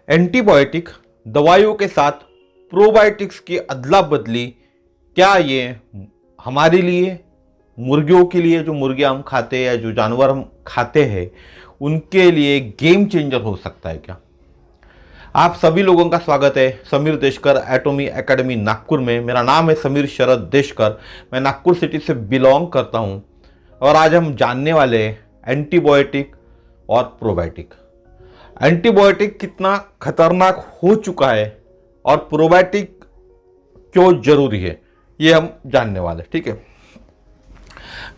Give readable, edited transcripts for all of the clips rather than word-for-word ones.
Antibiotic दवाइयों के साथ प्रोबायोटिक्स की अदला बदली, क्या ये हमारे लिए, मुर्गियों के लिए, जो मुर्गियां हम खाते हैं या जो जानवर हम खाते हैं, उनके लिए गेम चेंजर हो सकता है क्या? आप सभी लोगों का स्वागत है समीर देशकर एटॉमी एकेडमी नागपुर में। मेरा नाम है समीर शरद देशकर, मैं नागपुर सिटी से बिलोंग करता हूं और आज हम जानने वाले हैं एंटीबायोटिक और प्रोबायोटिक। एंटीबायोटिक कितना खतरनाक हो चुका है और प्रोबायोटिक क्यों जरूरी है, ये हम जानने वाले, ठीक है।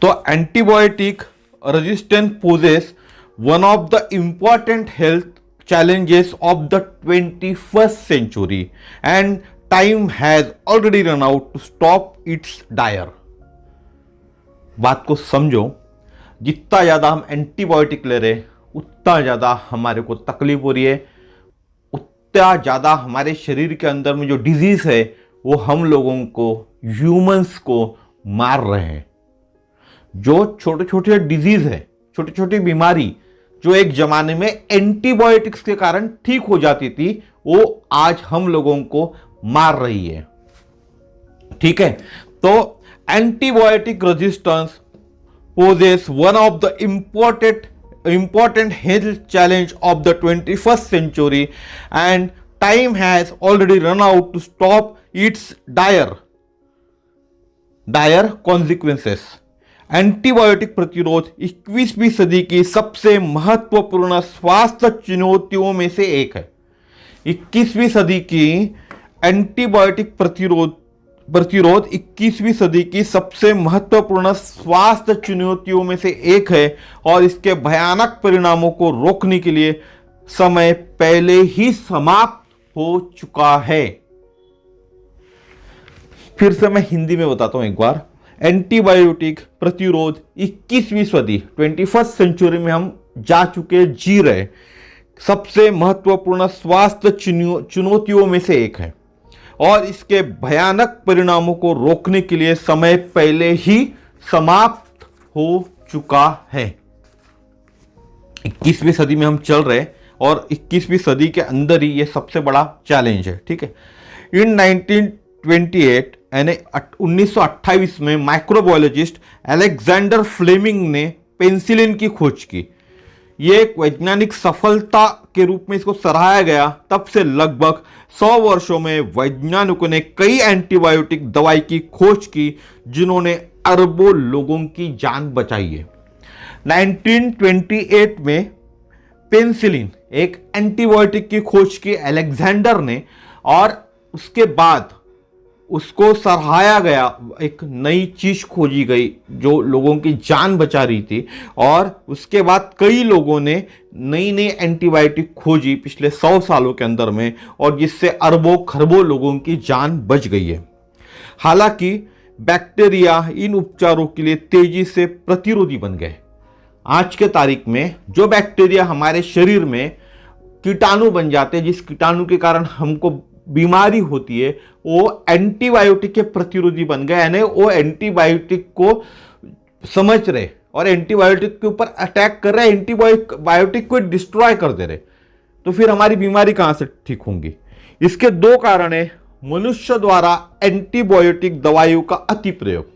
तो antibiotic resistance poses one of the important health challenges of the 21st century and time has already run out to stop its dire। बात को समझो, जितना ज़्यादा हम एंटीबायोटिक ले रहे उतना ज़्यादा हमारे को तकलीफ हो रही है, उतना ज़्यादा हमारे शरीर के अंदर में जो डिजीज है वो हम लोगों को, ह्यूमंस को मार रहे हैं। जो छोटे छोटे डिजीज है, छोटी छोटी बीमारी जो एक जमाने में एंटीबायोटिक्स के कारण ठीक हो जाती थी, वो आज हम लोगों को मार रही है, ठीक है। तो antibiotic resistance poses one of the important health challenge of the 21st century and time has already run out to stop its dire consequences. Antibiotic प्रतिरोध 21वीं सदी की सबसे महत्वपूर्ण स्वास्थ्य चुनौतियों में से एक है। 21वीं सदी की एंटीबायोटिक प्रतिरोध 21वीं सदी की सबसे महत्वपूर्ण स्वास्थ्य चुनौतियों में से एक है और इसके भयानक परिणामों को रोकने के लिए समय पहले ही समाप्त हो चुका है। फिर से मैं हिंदी में बताता हूं एक बार। एंटीबायोटिक प्रतिरोध 21वीं सदी 21st सेंचुरी में हम जा चुके, जी रहे, सबसे महत्वपूर्ण स्वास्थ्य चुनौतियों में से एक है और इसके भयानक परिणामों को रोकने के लिए समय पहले ही समाप्त हो चुका है। 21वीं सदी में हम चल रहे और 21वीं सदी के अंदर ही ये सबसे बड़ा चैलेंज है, ठीक है। इन 1928 यानी 1928 में माइक्रोबायोलॉजिस्ट अलेक्जेंडर फ्लेमिंग ने पेनिसिलिन की खोज की। यह एक वैज्ञानिक सफलता के रूप में इसको सराहा गया। तब से लगभग 100 वर्षों में वैज्ञानिकों ने कई एंटीबायोटिक दवाई की खोज की जिन्होंने अरबों लोगों की जान बचाई है। 1928 में पेनिसिलिन एक एंटीबायोटिक की खोज की अलेक्जेंडर ने और उसके बाद उसको सराहाया गया, एक नई चीज खोजी गई जो लोगों की जान बचा रही थी और उसके बाद कई लोगों ने नई नई एंटीबायोटिक खोजी पिछले 100 सालों के अंदर में और जिससे अरबों खरबों लोगों की जान बच गई है। हालांकि बैक्टीरिया इन उपचारों के लिए तेजी से प्रतिरोधी बन गए। आज के तारीख में जो बैक्टीरिया हमारे शरीर में कीटाणु बन जाते हैं, जिस कीटाणु के कारण हमको बीमारी होती है, वो एंटीबायोटिक के प्रतिरोधी बन गए, यानी वो एंटीबायोटिक को समझ रहे और एंटीबायोटिक के ऊपर अटैक कर रहे, एंटीबायोटिक को डिस्ट्रॉय कर दे रहे। तो फिर हमारी बीमारी कहां से ठीक होंगी? इसके दो कारण है। मनुष्य द्वारा एंटीबायोटिक दवाइयों का अति प्रयोग,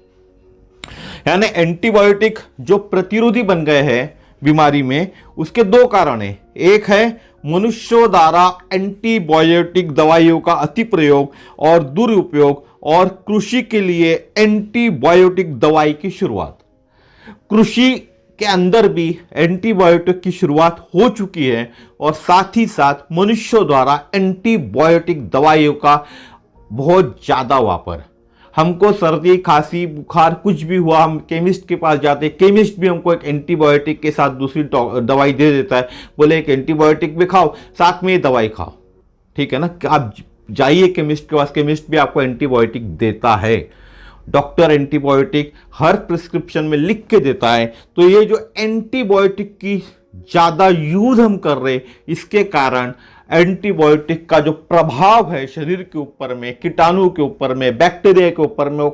यानी एंटीबायोटिक जो प्रतिरोधी बन गए हैं बीमारी में, उसके दो कारण है। एक है मनुष्यों द्वारा एंटीबायोटिक दवाइयों का अति प्रयोग और दुरुपयोग, और कृषि के लिए एंटीबायोटिक दवाई की शुरुआत। कृषि के अंदर भी एंटीबायोटिक की शुरुआत हो चुकी है और साथ ही साथ मनुष्यों द्वारा एंटीबायोटिक दवाइयों का बहुत ज्यादा वापर। हमको सर्दी, खांसी, बुखार कुछ भी हुआ, हम केमिस्ट के पास जाते हैं, केमिस्ट भी हमको एक एंटीबायोटिक के साथ दूसरी दवाई दे देता है, बोले एक एंटीबायोटिक भी खाओ साथ में ये दवाई खाओ, ठीक है ना। आप जाइए केमिस्ट के पास, केमिस्ट भी आपको एंटीबायोटिक देता है। डॉक्टर एंटीबायोटिक हर प्रिस्क्रिप्शन में लिख के देता है। तो ये जो एंटीबायोटिक की ज्यादा यूज हम कर रहे, इसके कारण एंटीबायोटिक का जो प्रभाव है शरीर के ऊपर में, कीटाणु के ऊपर में, बैक्टीरिया के ऊपर में, वो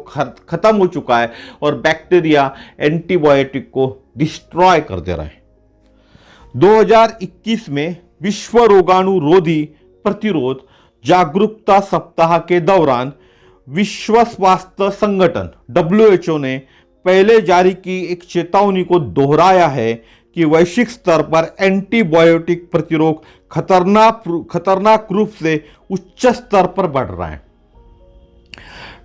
खत्म हो चुका है और बैक्टीरिया एंटीबायोटिक को डिस्ट्रॉय कर दे रहा है। 2021 में विश्व रोगाणु रोधी प्रतिरोध जागरूकता सप्ताह के दौरान विश्व स्वास्थ्य संगठन WHO ने पहले जारी की एक चेतावनी को दोहराया है कि वैश्विक स्तर पर एंटीबायोटिक प्रतिरोध खतरनाक रूप से उच्च स्तर पर बढ़ रहा है।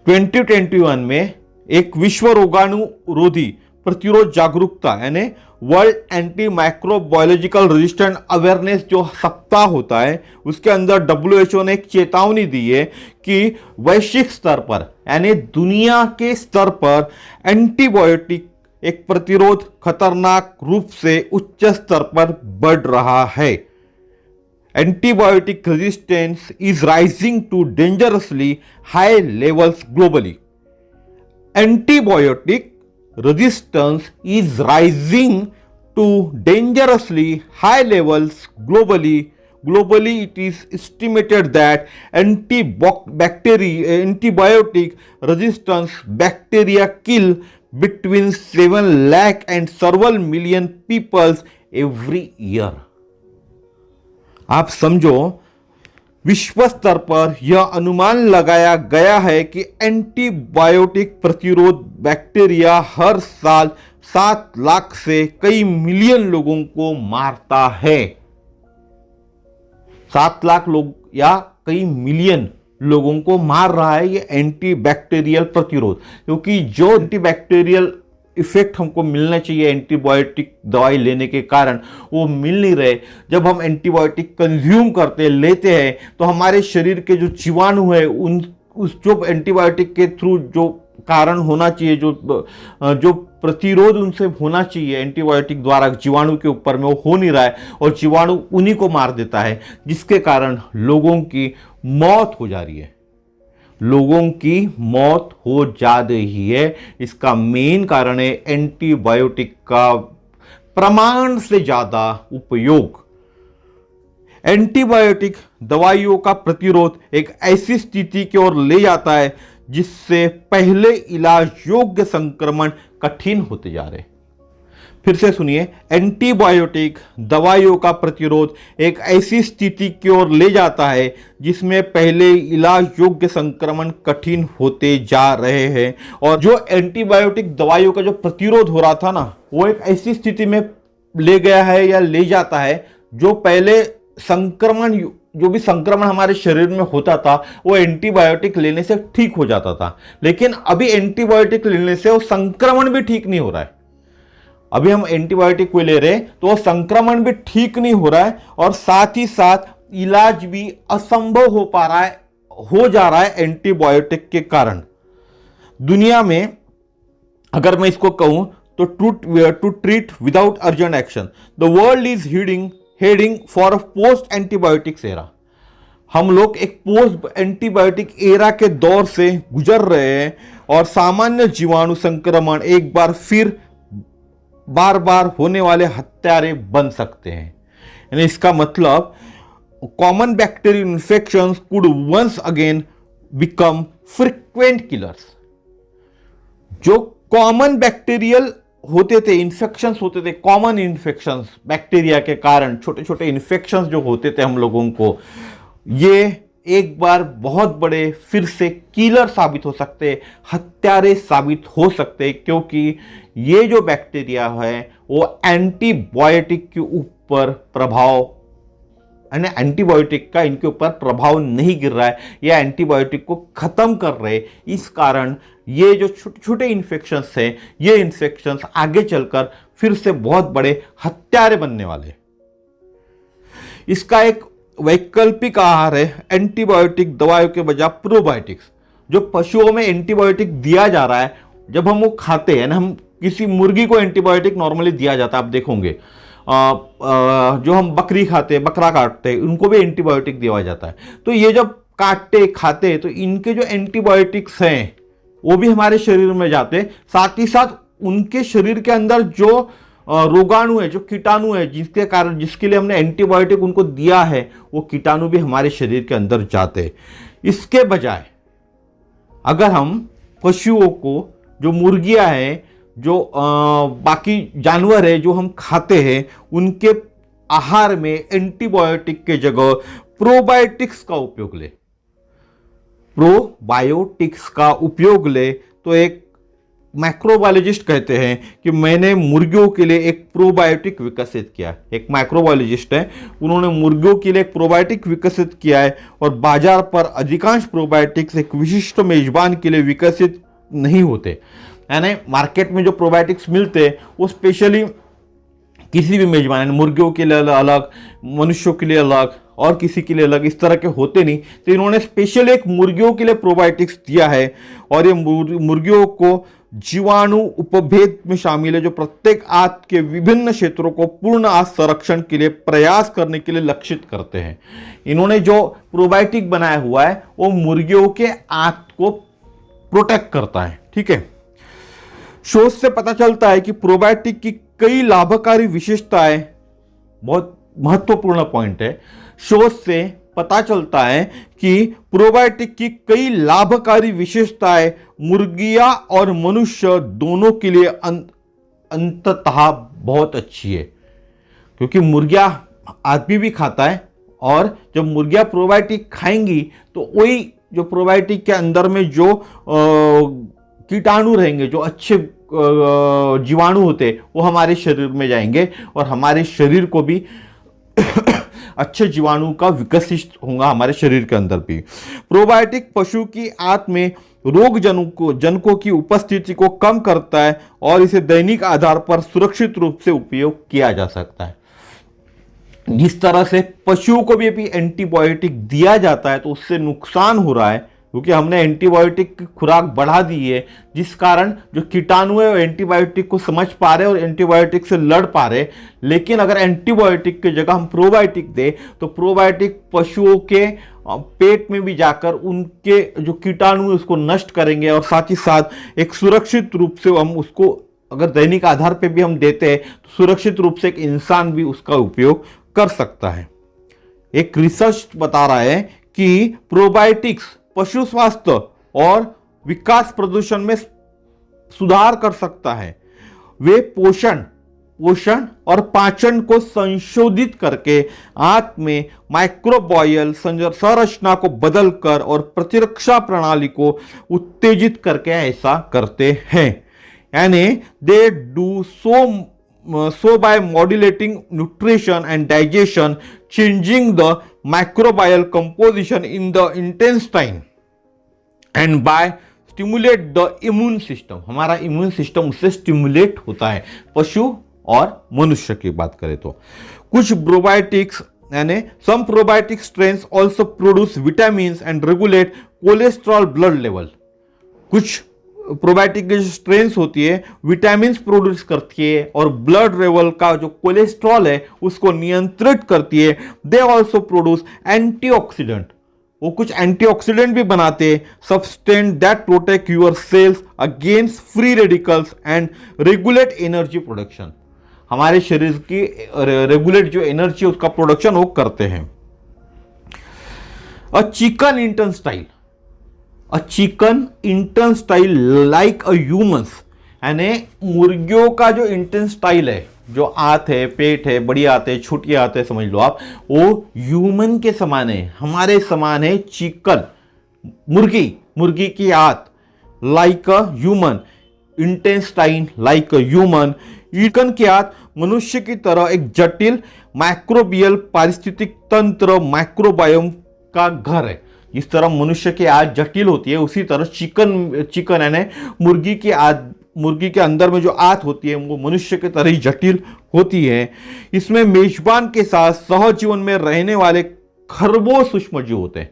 2021 में एक विश्व रोगाणुरोधी प्रतिरोध जागरूकता यानी world anti microbiological resistant awareness जो सप्ताह होता है, उसके अंदर WHO ने एक चेतावनी दी है कि वैश्विक स्तर पर यानी दुनिया के स्तर पर एंटीबायोटिक एक प्रतिरोध खतरनाक रूप से उच्च स्तर पर बढ़ रहा है। Antibiotic resistance is rising to dangerously high levels globally. Antibiotic resistance is rising to dangerously high levels globally. Globally, it is estimated that antibiotic resistance bacteria kill between 7 lakh and several million people every year. आप समझो, विश्व स्तर पर यह अनुमान लगाया गया है कि एंटीबायोटिक प्रतिरोध बैक्टीरिया हर साल 7 लाख से कई मिलियन लोगों को मारता है। 7 लाख लोग या कई मिलियन लोगों को मार रहा है ये एंटीबैक्टीरियल प्रतिरोध, क्योंकि जो एंटीबैक्टीरियल इफेक्ट हमको मिलना चाहिए एंटीबायोटिक दवाई लेने के कारण वो मिल नहीं रहे। जब हम एंटीबायोटिक कंज्यूम करते लेते हैं तो हमारे शरीर के जो जीवाणु है उस जो एंटीबायोटिक के थ्रू जो कारण होना चाहिए, जो प्रतिरोध उनसे होना चाहिए एंटीबायोटिक द्वारा जीवाणु के ऊपर में, वो हो नहीं रहा है और जीवाणु उन्हीं को मार देता है, जिसके कारण लोगों की मौत हो जा रही है। लोगों की मौत हो जा रही है। इसका मेन कारण है एंटीबायोटिक का प्रमाण से ज्यादा उपयोग। एंटीबायोटिक दवाइयों का प्रतिरोध एक ऐसी स्थिति की ओर ले जाता है जिससे पहले इलाज योग्य संक्रमण कठिन होते जा रहे। फिर से सुनिए, एंटीबायोटिक दवाइयों का प्रतिरोध एक ऐसी स्थिति की ओर ले जाता है जिसमें पहले इलाज योग्य संक्रमण कठिन होते जा रहे हैं। और जो एंटीबायोटिक दवाइयों का जो प्रतिरोध हो रहा था ना, वो एक ऐसी स्थिति में ले गया है या ले जाता है जो पहले संक्रमण, जो भी संक्रमण हमारे शरीर में होता था वो एंटीबायोटिक लेने से ठीक हो जाता था, लेकिन अभी एंटीबायोटिक लेने से वो संक्रमण भी ठीक नहीं हो रहा है। अभी हम एंटीबायोटिक को ले रहे हैं तो वो संक्रमण भी ठीक नहीं हो रहा है और साथ ही साथ इलाज भी असंभव हो जा रहा है एंटीबायोटिक के कारण। दुनिया में अगर मैं इसको कहूं तो to treat without urgent action the world is heading for a post antibiotics era. हम लोग एक पोस्ट एंटीबायोटिक एरा के दौर से गुजर रहे हैं और सामान्य जीवाणु संक्रमण एक बार फिर बार बार होने वाले हत्यारे बन सकते हैं। यानी इसका मतलब common bacterial infections could once again become frequent killers. जो कॉमन बैक्टीरियल होते थे, इन्फेक्शंस होते थे, कॉमन इन्फेक्शंस बैक्टीरिया के कारण छोटे छोटे इन्फेक्शंस जो होते थे हम लोगों को, ये एक बार बहुत बड़े फिर से किलर साबित हो सकते, हत्यारे साबित हो सकते, क्योंकि ये जो बैक्टीरिया है वो एंटीबायोटिक के ऊपर प्रभाव, यानी एंटीबायोटिक का इनके ऊपर प्रभाव नहीं गिर रहा है, या एंटीबायोटिक को खत्म कर रहे। इस कारण ये जो छोटे छोटे इन्फेक्शंस हैं, ये इन्फेक्शंस आगे चलकर फिर से बहुत बड़े हत्यारे बनने वाले। इसका एक वैकल्पिक आहार है एंटीबायोटिक दवाइयों के बजाय प्रोबायोटिक्स। जो पशुओं में एंटीबायोटिक दिया जा रहा है, जब हम वो खाते हैं ना, हम किसी मुर्गी को एंटीबायोटिक नॉर्मली दिया जाता है, आप देखोगे जो हम बकरी खाते हैं, बकरा काटते हैं, उनको भी एंटीबायोटिक दिया जाता है। तो ये जब काटते खाते हैं तो इनके जो एंटीबायोटिक्स हैं वो भी हमारे शरीर में जाते, साथ ही साथ उनके शरीर के अंदर जो रोगाणु है, जो कीटाणु है, जिसके कारण, जिसके लिए हमने एंटीबायोटिक उनको दिया है, वो कीटाणु भी हमारे शरीर के अंदर जाते। इसके बजाय अगर हम पशुओं को, जो मुर्गियां हैं, जो बाकी जानवर है जो हम खाते हैं, उनके आहार में एंटीबायोटिक के जगह प्रोबायोटिक्स का उपयोग ले, प्रोबायोटिक्स का उपयोग ले, तो एक माइक्रोबायोलॉजिस्ट कहते हैं कि मैंने मुर्गियों के लिए एक प्रोबायोटिक विकसित किया। एक माइक्रोबायोलॉजिस्ट है, उन्होंने मुर्गियों के लिए एक प्रोबायोटिक विकसित किया है, और बाजार पर अधिकांश प्रोबायोटिक्स एक विशिष्ट मेजबान के लिए विकसित नहीं होते। यानी मार्केट में जो प्रोबायोटिक्स मिलते हैं वो स्पेशली किसी भी मेजबान, यानी मुर्गियों के लिए अलग, मनुष्यों के लिए अलग और किसी के लिए अलग, इस तरह के होते नहीं। तो इन्होंने स्पेशल एक मुर्गियों के लिए प्रोबायोटिक्स दिया है, और ये मुर्गियों को जीवाणु उपभेद में शामिल है, जो प्रत्येक आंत के विभिन्न क्षेत्रों को पूर्ण आंत संरक्षण के लिए प्रयास करने के लिए लक्षित करते हैं। इन्होंने जो प्रोबायोटिक बनाया हुआ है वो मुर्गियों के आंत को प्रोटेक्ट करता है। ठीक है, शोध से पता चलता है कि प्रोबायोटिक की कई लाभकारी विशेषताएं, बहुत महत्वपूर्ण पॉइंट है, शोध से पता चलता है कि प्रोबायोटिक की कई लाभकारी विशेषताएं मुर्गियां और मनुष्य दोनों के लिए अंततः बहुत अच्छी है, क्योंकि मुर्गियां आदमी भी खाता है, और जब मुर्गियां प्रोबायोटिक खाएंगी तो वही जो प्रोबायोटिक के अंदर में जो कीटाणु रहेंगे, जो अच्छे जीवाणु होते हैं, वो हमारे शरीर में जाएंगे और हमारे शरीर को भी अच्छे जीवाणु का विकसित होगा हमारे शरीर के अंदर भी। प्रोबायोटिक पशु की आंत में रोग जनकों की उपस्थिति को कम करता है, और इसे दैनिक आधार पर सुरक्षित रूप से उपयोग किया जा सकता है। जिस तरह से पशुओं को भी अभी एंटीबायोटिक दिया जाता है, तो उससे नुकसान हो रहा है, क्योंकि हमने एंटीबायोटिक की खुराक बढ़ा दी है, जिस कारण जो कीटाणु है वो एंटीबायोटिक को समझ पा रहे और एंटीबायोटिक से लड़ पा रहे। लेकिन अगर एंटीबायोटिक की जगह हम प्रोबायोटिक दें, तो प्रोबायोटिक पशुओं के पेट में भी जाकर उनके जो कीटाणु है उसको नष्ट करेंगे, और साथ ही साथ एक सुरक्षित रूप से हम उसको, अगर दैनिक आधार पर भी हम देते हैं, तो सुरक्षित रूप से एक इंसान भी उसका उपयोग कर सकता है। एक रिसर्च बता रहा है कि प्रोबायोटिक्स पशु स्वास्थ्य और विकास प्रदूषण में सुधार कर सकता है। वे पोषण और पाचन को संशोधित करके आंत में माइक्रोबायल संरचना को बदलकर और प्रतिरक्षा प्रणाली को उत्तेजित करके ऐसा करते हैं। यानी they do so by modulating nutrition and digestion, changing the microbial composition in the intestine, and by stimulate the immune system, हमारा इम्यून सिस्टम उससे स्टिमुलेट होता है। पशु और मनुष्य की बात करें तो कुछ प्रोबायोटिक्स, यानी some probiotic strains also produce vitamin and regulate cholesterol blood level. कुछ प्रोबायोटिक की जो स्ट्रेन्स होती है विटामिन प्रोड्यूस करती है और ब्लड लेवल का जो कोलेस्ट्रॉल है उसको नियंत्रित करती है। दे ऑल्सो प्रोड्यूस एंटीऑक्सीडेंट, वो कुछ एंटीऑक्सीडेंट भी बनाते हैं, substance that protect your cells against free radicals and regulate energy production. हमारे शरीर की रेगुलेट जो एनर्जी उसका प्रोडक्शन वो करते हैं। A chicken intestine like a humans, यानी मुर्गियों का जो इंटेस्टाइल है, जो आंत है, पेट है, बड़ी आंत है, छोटी आंत है, समझ लो आप, वो ह्यूमन के समान है, हमारे समान है। चिकन मुर्गी की आंत like a human, intestine like a human. Chicken की आंत मनुष्य की तरह एक जटिल माइक्रोबियल पारिस्थितिक तंत्र माइक्रोबायोम का घर है। जिस तरह मनुष्य की आंत जटिल होती है, उसी तरह चिकन यानी मुर्गी के अंदर में जो आंत होती है वो मनुष्य की तरह ही जटिल होती है। इसमें मेजबान के साथ सहजीवन में रहने वाले खरबों सूक्ष्मजीव होते हैं।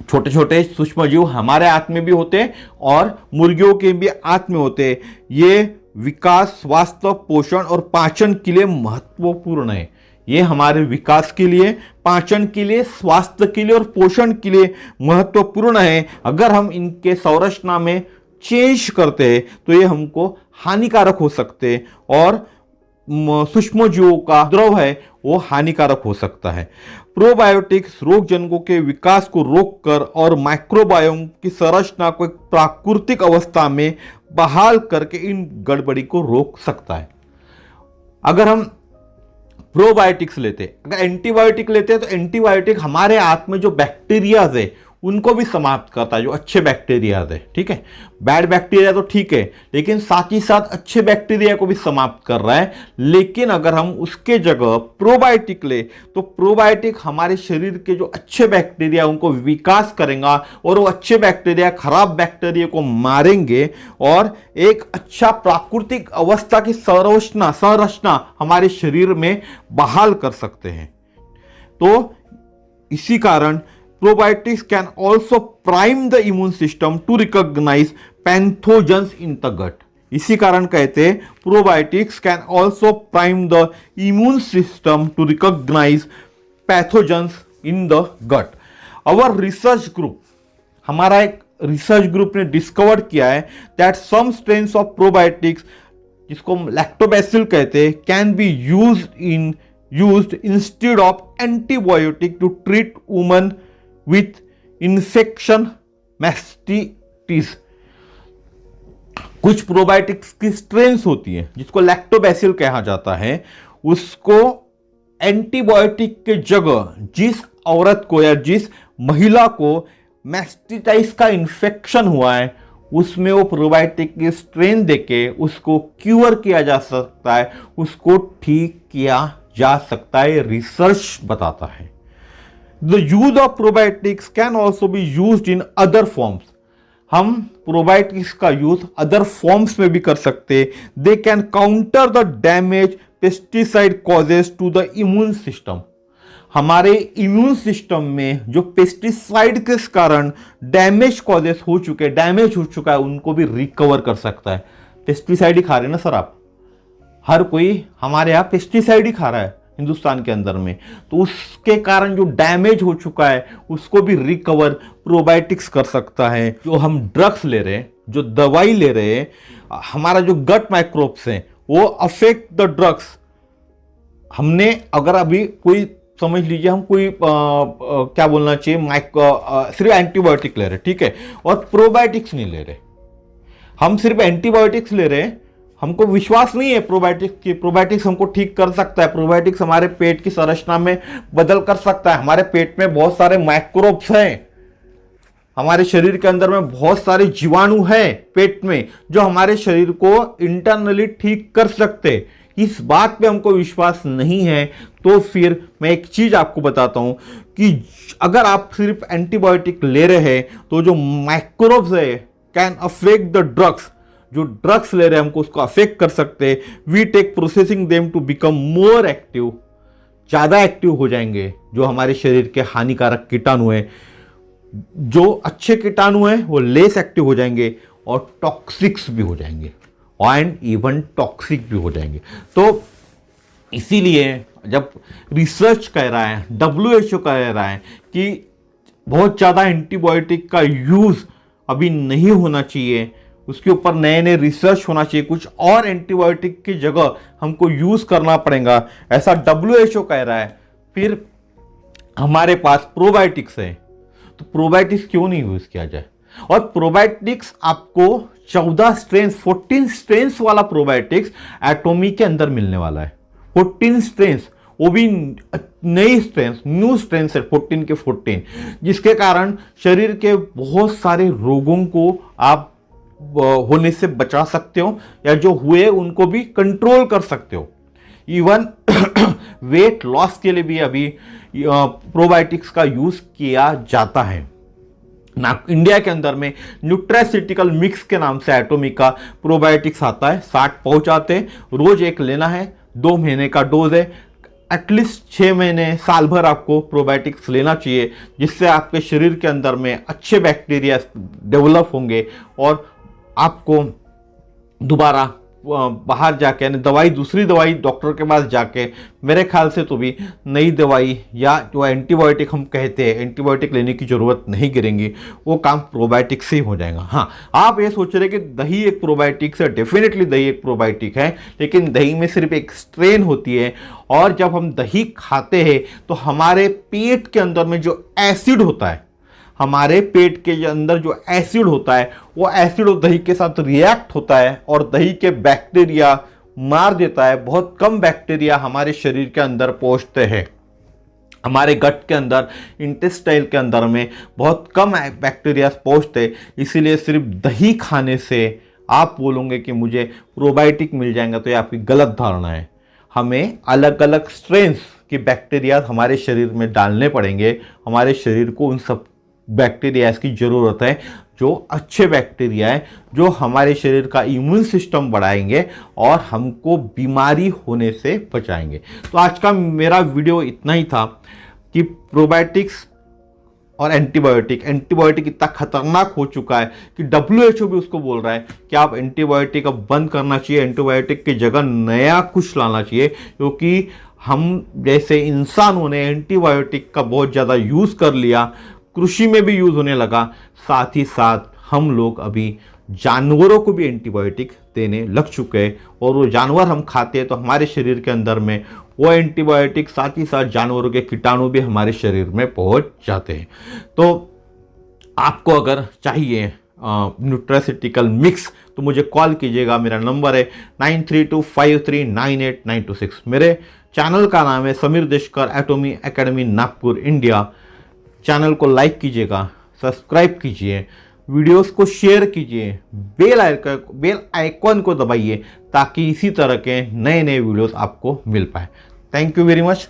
छोटे छोटे सूक्ष्मजीव हमारे आंत में भी होते हैं और मुर्गियों के भी आंत में होते हैं। ये विकास, स्वास्थ्य, पोषण और पाचन के लिए महत्वपूर्ण है। ये हमारे विकास के लिए, पाचन के लिए, स्वास्थ्य के लिए और पोषण के लिए महत्वपूर्ण है। अगर हम इनके संरचना में चेंज करते हैं तो ये हमको हानिकारक हो सकते हैं और सूक्ष्मजीवों का द्रव है वो हानिकारक हो सकता है। प्रोबायोटिक्स रोगजनकों के विकास को रोककर और माइक्रोबायोम की संरचना को एक प्राकृतिक अवस्था में बहाल करके इन गड़बड़ी को रोक सकता है। अगर हम प्रोबायोटिक्स लेते, अगर एंटीबायोटिक लेते हैं तो एंटीबायोटिक हमारे आंत में जो बैक्टीरियाज है उनको भी समाप्त करता है, जो अच्छे बैक्टीरियाज है, ठीक है। बैड बैक्टीरिया तो ठीक है, लेकिन साथ ही साथ अच्छे बैक्टीरिया को भी समाप्त कर रहा है। लेकिन अगर हम उसके जगह प्रोबायोटिक ले तो प्रोबायोटिक हमारे शरीर के जो अच्छे बैक्टीरिया उनको विकास करेगा और वो अच्छे बैक्टीरिया खराब बैक्टीरिया को मारेंगे और एक अच्छा प्राकृतिक अवस्था की संरचना हमारे शरीर में बहाल कर सकते हैं। तो इसी कारण probiotics can also prime the immune system to recognize pathogens in the gut. इसी कारण कहते हैं probiotics can also prime the immune system to recognize pathogens in the gut. Our research group, हमारा एक रिसर्च ग्रुप ने discover किया है that some strains of probiotics, जिसको लैक्टोबैसिल कहते हैं, can be used instead of antibiotic to treat women with infection mastitis. कुछ probiotics की स्ट्रेन्स होती हैं जिसको लैक्टोबैसिल कहा जाता है, उसको एंटीबायोटिक के जगह जिस औरत को या जिस महिला को मैस्टिटाइस का इन्फेक्शन हुआ है उसमें वो प्रोबायोटिक की स्ट्रेन देके उसको क्यूर किया जा सकता है, उसको ठीक किया जा सकता है, रिसर्च बताता है। The use of probiotics can also be used in other forms. हम प्रोबायोटिक्स का यूज अदर फॉर्म्स में भी कर सकते। They can counter the damage pesticide causes to the immune system. हमारे इम्यून सिस्टम में जो पेस्टिसाइड के कारण डैमेज कॉजेस हो चुके, डैमेज हो चुका है, उनको भी रिकवर कर सकता है। पेस्टिसाइड ही खा रहे ना सर आप, हर कोई हमारे यहाँ पेस्टिसाइड ही खा रहा है हिंदुस्तान के अंदर में, तो उसके कारण जो डैमेज हो चुका है उसको भी रिकवर प्रोबायोटिक्स कर सकता है। जो हम ड्रग्स ले रहे हैं, जो दवाई ले रहे हैं, हमारा जो गट माइक्रोब्स हैं वो अफेक्ट द ड्रग्स। हमने अगर अभी कोई समझ लीजिए हम कोई क्या बोलना चाहिए सिर्फ एंटीबायोटिक ले रहे, ठीक है, और प्रोबायोटिक्स नहीं ले रहे, हम सिर्फ एंटीबायोटिक्स ले रहे हैं, हमको विश्वास नहीं है प्रोबायोटिक्स की, प्रोबायोटिक्स हमको ठीक कर सकता है, प्रोबायोटिक्स हमारे पेट की संरचना में बदल कर सकता है। हमारे पेट में बहुत सारे माइक्रोब्स हैं, हमारे शरीर के अंदर में बहुत सारे जीवाणु हैं पेट में जो हमारे शरीर को इंटरनली ठीक कर सकते। इस बात पे हमको विश्वास नहीं है तो फिर मैं एक चीज आपको बताता हूं कि अगर आप सिर्फ एंटीबायोटिक ले रहे हैं तो जो माइक्रोब्स है कैन अफेक्ट द ड्रग्स, जो ड्रग्स ले रहे हैं हमको उसको अफेक्ट कर सकते हैं। We take processing them to become more active, ज्यादा एक्टिव हो जाएंगे जो हमारे शरीर के हानिकारक कीटाणु हैं। जो अच्छे कीटाणु हैं वो लेस एक्टिव हो जाएंगे और टॉक्सिक्स भी हो जाएंगे एंड इवन टॉक्सिक भी हो जाएंगे। तो इसीलिए जब रिसर्च कह रहा है, WHO कह रहा है कि बहुत ज़्यादा एंटीबायोटिक का यूज़ अभी नहीं होना चाहिए, उसके ऊपर नए नए रिसर्च होना चाहिए, कुछ और एंटीबायोटिक की जगह हमको यूज़ करना पड़ेगा, ऐसा WHO कह रहा है। फिर हमारे पास प्रोबायोटिक्स है तो प्रोबायोटिक्स क्यों नहीं यूज़ किया जाए। और प्रोबायोटिक्स आपको 14 स्ट्रेन्स वाला प्रोबायोटिक्स एटोमी के अंदर मिलने वाला है। 14 स्ट्रेन्स, वो भी नई स्ट्रेन्स, न्यू स्ट्रेन्स है 14 के 14, जिसके कारण शरीर के बहुत सारे रोगों को आप होने से बचा सकते हो या जो हुए उनको भी कंट्रोल कर सकते हो। इवन वेट लॉस के लिए भी अभी प्रोबायोटिक्स का यूज किया जाता है ना। इंडिया के अंदर में न्यूट्रास्यूटिकल मिक्स के नाम से एटोमिक का प्रोबायोटिक्स आता है, 60 पाउच आते हैं, रोज एक लेना है, 2 महीने का डोज है, एटलीस्ट 6 महीने साल भर आपको प्रोबायोटिक्स लेना चाहिए, जिससे आपके शरीर के अंदर में अच्छे बैक्टीरिया डेवलप होंगे और आपको दोबारा बाहर जाके यानी दूसरी दवाई डॉक्टर के पास जाके मेरे ख्याल से तो भी नई दवाई या जो एंटीबायोटिक हम कहते हैं एंटीबायोटिक लेने की ज़रूरत नहीं गिरेंगी, वो काम प्रोबायोटिक से ही हो जाएगा। हाँ, आप ये सोच रहे कि दही एक प्रोबायोटिक्स है, डेफिनेटली दही एक प्रोबायोटिक है, लेकिन दही में सिर्फ एक स्ट्रेन होती है और जब हम दही खाते हैं तो हमारे पेट के अंदर में जो एसिड होता है, हमारे पेट के अंदर जो एसिड होता है वो एसिड और दही के साथ रिएक्ट होता है और दही के बैक्टीरिया मार देता है। बहुत कम बैक्टीरिया हमारे शरीर के अंदर पहुंचते हैं। हमारे गट के अंदर, इंटेस्टाइल के अंदर में बहुत कम बैक्टीरिया पहुंचते, इसीलिए सिर्फ दही खाने से आप बोलोगे कि मुझे प्रोबायोटिक मिल जाएंगे, तो ये आपकी गलत धारणा है। हमें अलग अलग स्ट्रेन्स की बैक्टीरिया हमारे शरीर में डालने पड़ेंगे। हमारे शरीर को उन सब बैक्टीरिया की ज़रूरत है जो अच्छे बैक्टीरिया है, जो हमारे शरीर का इम्यून सिस्टम बढ़ाएंगे और हमको बीमारी होने से बचाएंगे। तो आज का मेरा वीडियो इतना ही था कि प्रोबायोटिक्स और एंटीबायोटिक इतना खतरनाक हो चुका है कि WHO भी उसको बोल रहा है कि आप एंटीबायोटिक अब बंद करना चाहिए, एंटीबायोटिक की जगह नया कुछ लाना चाहिए, क्योंकि हम जैसे इंसानों ने एंटीबायोटिक का बहुत ज़्यादा यूज़ कर लिया, कृषि में भी यूज़ होने लगा, साथ ही साथ हम लोग अभी जानवरों को भी एंटीबायोटिक देने लग चुके हैं, और वो जानवर हम खाते हैं तो हमारे शरीर के अंदर में वो एंटीबायोटिक, साथ ही साथ जानवरों के कीटाणु भी हमारे शरीर में पहुंच जाते हैं। तो आपको अगर चाहिए न्यूट्रास्यूटिकल मिक्स तो मुझे कॉल कीजिएगा। मेरा नंबर है 9325398926। मेरे चैनल का नाम है Sameer Deshkar एटॉमी academy Nagpur India. Channel को लाइक कीजिएगा, सब्सक्राइब कीजिए, वीडियोस को शेयर कीजिए, बेल आइकॉन को दबाइए ताकि इसी तरह के नए नए वीडियोस आपको मिल पाए। Thank you very much.